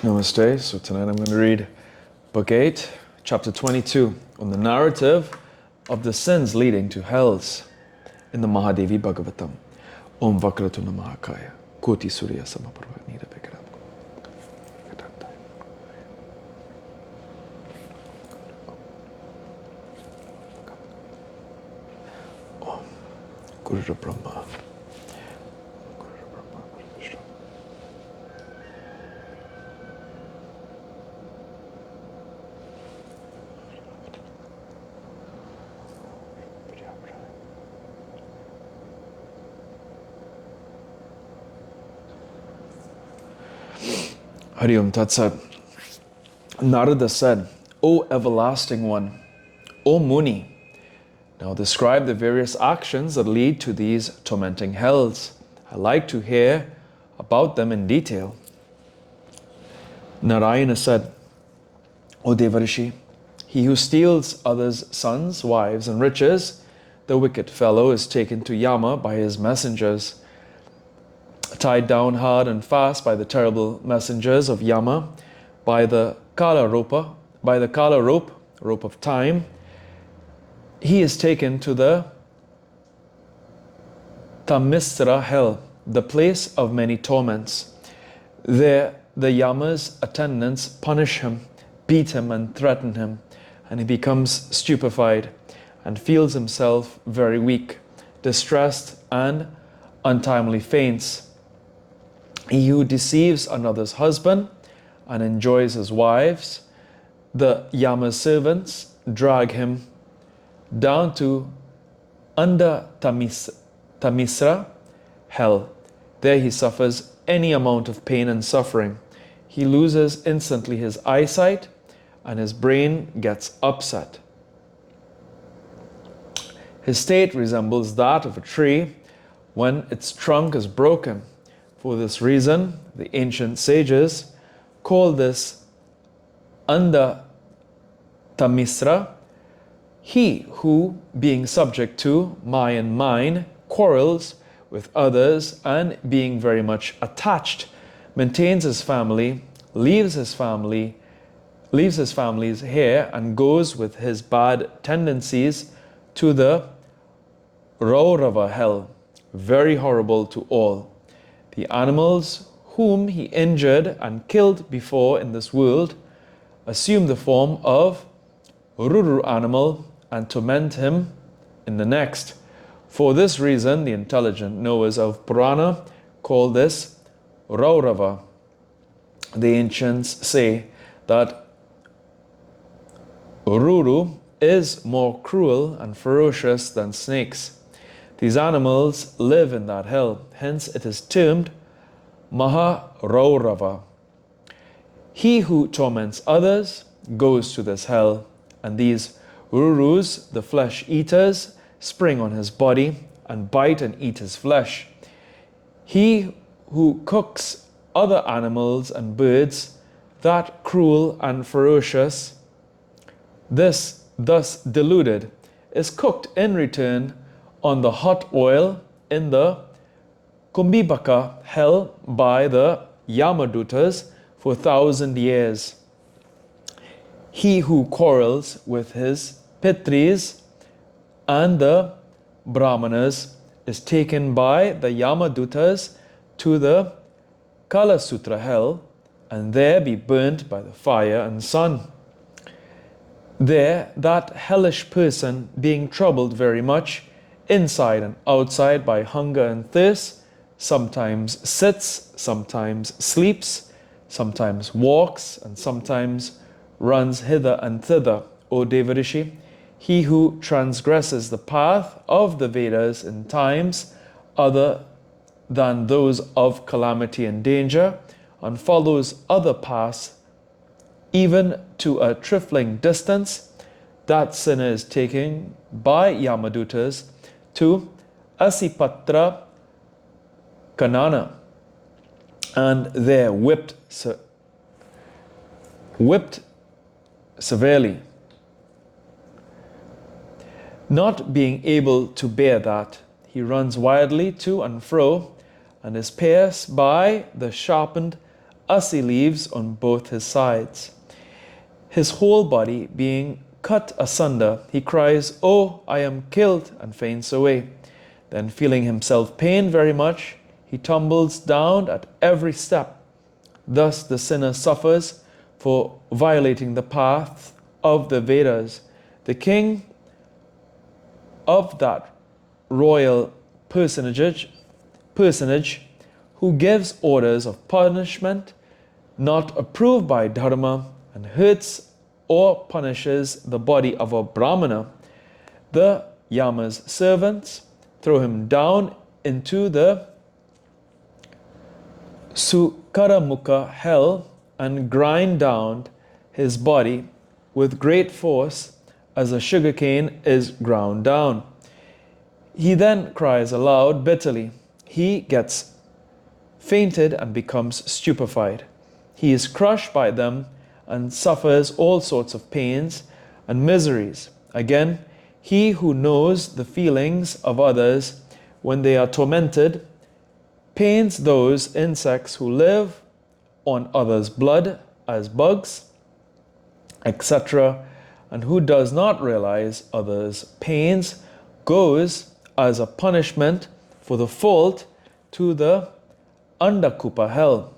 Namaste. So tonight I'm going to read Book 8, Chapter 22, on the narrative of the sins leading to hells in the Maha Devi Bhagavatam. Om Vakratuna Mahakaya, Koti Surya Samaprabha Nida Bekaram. Om Guru Brahma. Hari Om Tat Sat. Narada said, O everlasting one, O Muni, now describe the various actions that lead to these tormenting hells. I like to hear about them in detail. Narayana said, O Devarishi, he who steals others' sons, wives, and riches, the wicked fellow is taken to Yama by his messengers. Tied down hard and fast by the terrible messengers of Yama, by the Kala rope of time, he is taken to the Tamisra hell, the place of many torments. There the Yama's attendants punish him, beat him and threaten him, and he becomes stupefied and feels himself very weak, distressed, and untimely faints. He who deceives another's husband and enjoys his wives, the Yama's servants drag him down to under Tamisra hell. There he suffers any amount of pain and suffering. He loses instantly his eyesight and his brain gets upset. His state resembles that of a tree when its trunk is broken. For this reason, the ancient sages call this under Tamisra. He who, being subject to Mayan mind, quarrels with others and being very much attached, maintains his family, leaves his family's here and goes with his bad tendencies to the Raurava hell, very horrible to all. The animals whom he injured and killed before in this world assume the form of Ruru animal and torment him in the next. For this reason, the intelligent knowers of Purana call this Raurava. The ancients say that Ruru is more cruel and ferocious than snakes. These animals live in that hell, hence it is termed Maha Raurava. He who torments others goes to this hell, and these Rurus, the flesh eaters, spring on his body and bite and eat his flesh. He who cooks other animals and birds, that cruel and ferocious, this thus deluded, is cooked in return on the hot oil in the Kumbhibaka hell by the Yamadutas for 1,000 years. He who quarrels with his Pitris and the Brahmanas is taken by the Yamadutas to the Kalasutra hell and there be burnt by the fire and sun. There that hellish person, being troubled very much, inside and outside by hunger and thirst, sometimes sits, sometimes sleeps, sometimes walks, and sometimes runs hither and thither. O Devarishi, he who transgresses the path of the Vedas in times other than those of calamity and danger, and follows other paths even to a trifling distance, that sinner is taken by Yamadutas to Asipatra Kanana, and there whipped severely. Not being able to bear that, he runs wildly to and fro, and is pierced by the sharpened assy leaves on both his sides. His whole body being cut asunder, he cries, "Oh, I am killed," and faints away. Then, feeling himself pained very much, he tumbles down at every step. Thus the sinner suffers for violating the path of the Vedas. The king of that royal personage who gives orders of punishment not approved by Dharma and hurts or punishes the body of a Brahmana, the Yama's servants throw him down into the Sukaramukha hell and grind down his body with great force as a sugarcane is ground down. He then cries aloud bitterly. He gets fainted and becomes stupefied. He is crushed by them and suffers all sorts of pains and miseries. Again, he who knows the feelings of others when they are tormented pains those insects who live on others' blood as bugs, etc., and who does not realize others' pains goes as a punishment for the fault to the Andakupa hell.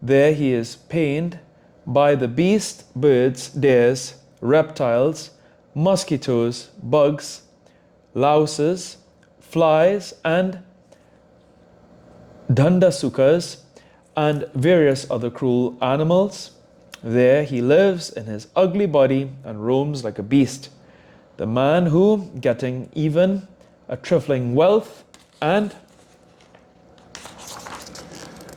There he is pained by the beast, birds, dares, reptiles, mosquitoes, bugs, louses, flies, and dandasukas, and various other cruel animals. There he lives in his ugly body and roams like a beast. The man who, getting even a trifling wealth and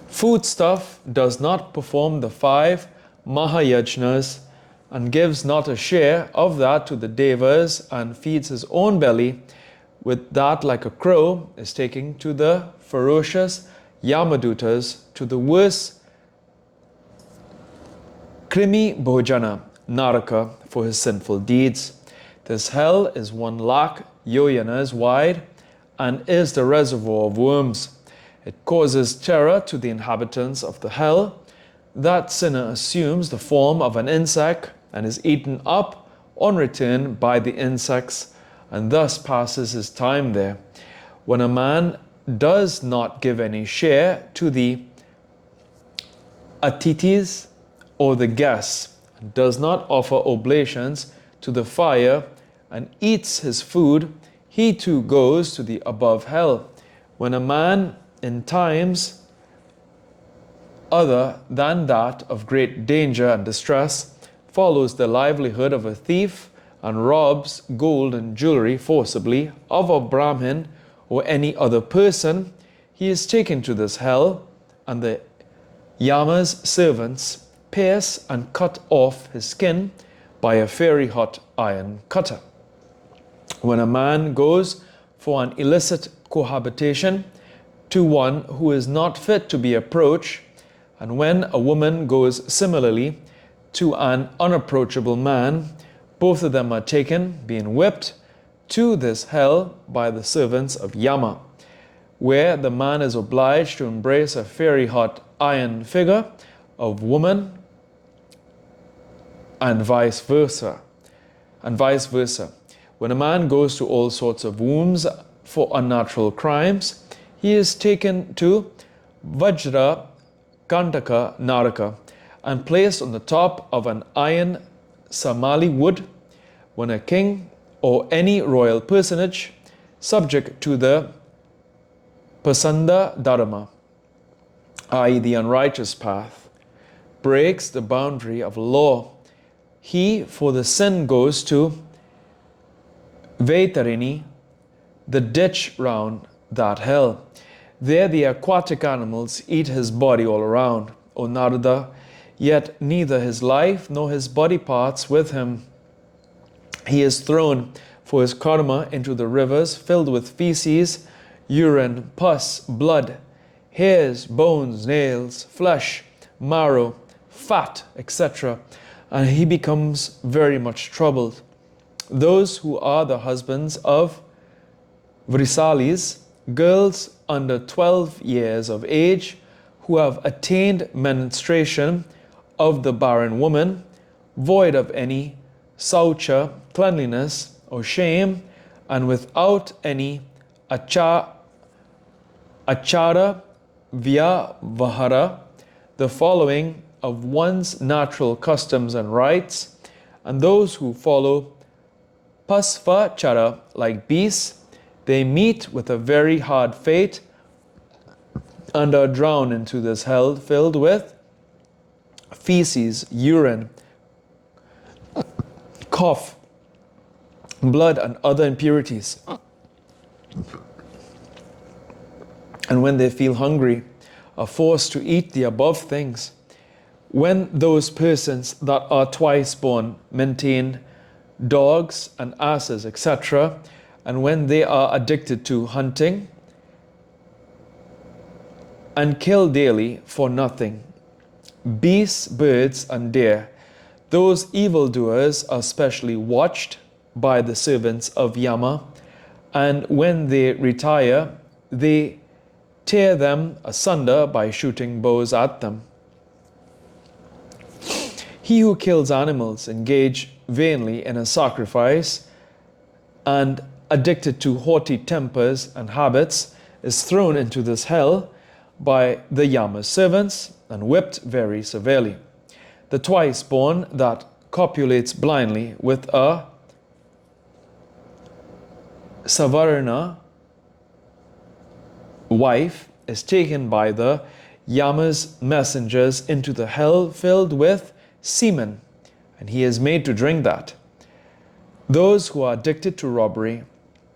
foodstuff, does not perform the 5 Mahayajnas and gives not a share of that to the Devas and feeds his own belly with that like a crow, is taken to the ferocious Yamadutas, to the worse Krimi Bhojana, Naraka, for his sinful deeds. This hell is 1,00,000 yojanas wide and is the reservoir of worms. It causes terror to the inhabitants of the hell. That sinner assumes the form of an insect and is eaten up on return by the insects, and thus passes his time there. When a man does not give any share to the Atitis or the guests, and does not offer oblations to the fire, and eats his food, he too goes to the above hell. When a man in times other than that of great danger and distress follows the livelihood of a thief and robs gold and jewelry forcibly of a Brahmin or any other person, he is taken to this hell, and the Yama's servants pierce and cut off his skin by a fiery hot iron cutter. When a man goes for an illicit cohabitation to one who is not fit to be approached, and when a woman goes similarly to an unapproachable man, both of them are taken, being whipped, to this hell by the servants of Yama, where the man is obliged to embrace a fiery hot iron figure of woman, and vice versa. When a man goes to all sorts of wombs for unnatural crimes, he is taken to Vajra Kantaka Naraka and placed on the top of an iron samali wood. When a king or any royal personage, subject to the Pasanda Dharma, i.e. the unrighteous path, breaks the boundary of law, he for the sin goes to Vaitarini, the ditch round that hell. There the aquatic animals eat his body all around, O Narada, yet neither his life nor his body parts with him. He is thrown for his karma into the rivers filled with feces, urine, pus, blood, hairs, bones, nails, flesh, marrow, fat, etc., and he becomes very much troubled. Those who are the husbands of Vrisalis, girls under 12 years of age, who have attained menstruation of the barren woman, void of any saucha, cleanliness, or shame, and without any achara vyavahara, the following of one's natural customs and rites, and those who follow pasvachara like beasts, they meet with a very hard fate and are drowned into this hell filled with feces, urine, cough, blood, and other impurities. And when they feel hungry, are forced to eat the above things. When those persons that are twice born maintain dogs and asses, etc., and when they are addicted to hunting and kill daily for nothing, beasts, birds, and deer, those evildoers are specially watched by the servants of Yama, and when they retire, they tear them asunder by shooting bows at them. He who kills animals engaged vainly in a sacrifice and addicted to haughty tempers and habits is thrown into this hell by the Yama's servants and whipped very severely. The twice born that copulates blindly with a Savarna wife is taken by the Yama's messengers into the hell filled with semen, and he is made to drink that. Those who are addicted to robbery,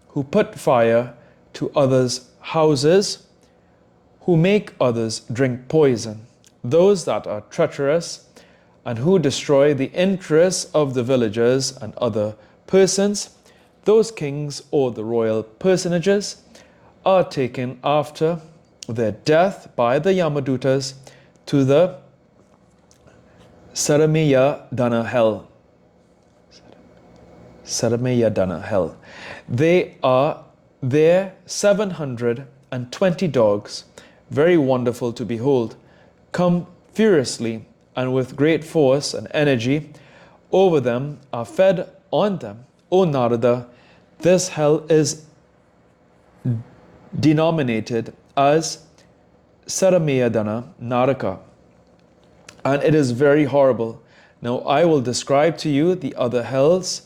who put fire to others' houses, who make others drink poison, those that are treacherous, and who destroy the interests of the villagers and other persons, those kings or the royal personages, are taken after their death by the Yamadutas to the Saramaya Dana hell. Saramaya Dana hell. They are there 720 dogs, very wonderful to behold, come furiously and with great force and energy over them, are fed on them. O Narada, this hell is denominated as Saramayadana Naraka, and it is very horrible. Now I will describe to you the other hells,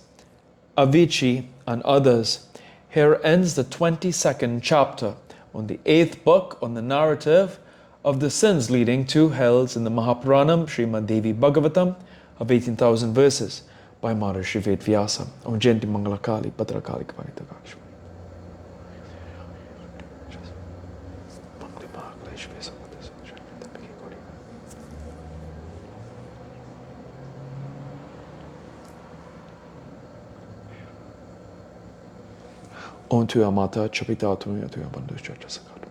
Avicii and others. Here ends the 22nd chapter on the 8th book on the narrative of the sins leading to hells in the Mahapuranam, Srimad Devi Bhagavatam of 18,000 verses by Maharishi Vedvyasa. Om Jayanti Mangalakali Bhadrakali Kavanitagashmi. Om Tuya Mata Chapita Tuya Tuya Bandhu Chacha Sakar.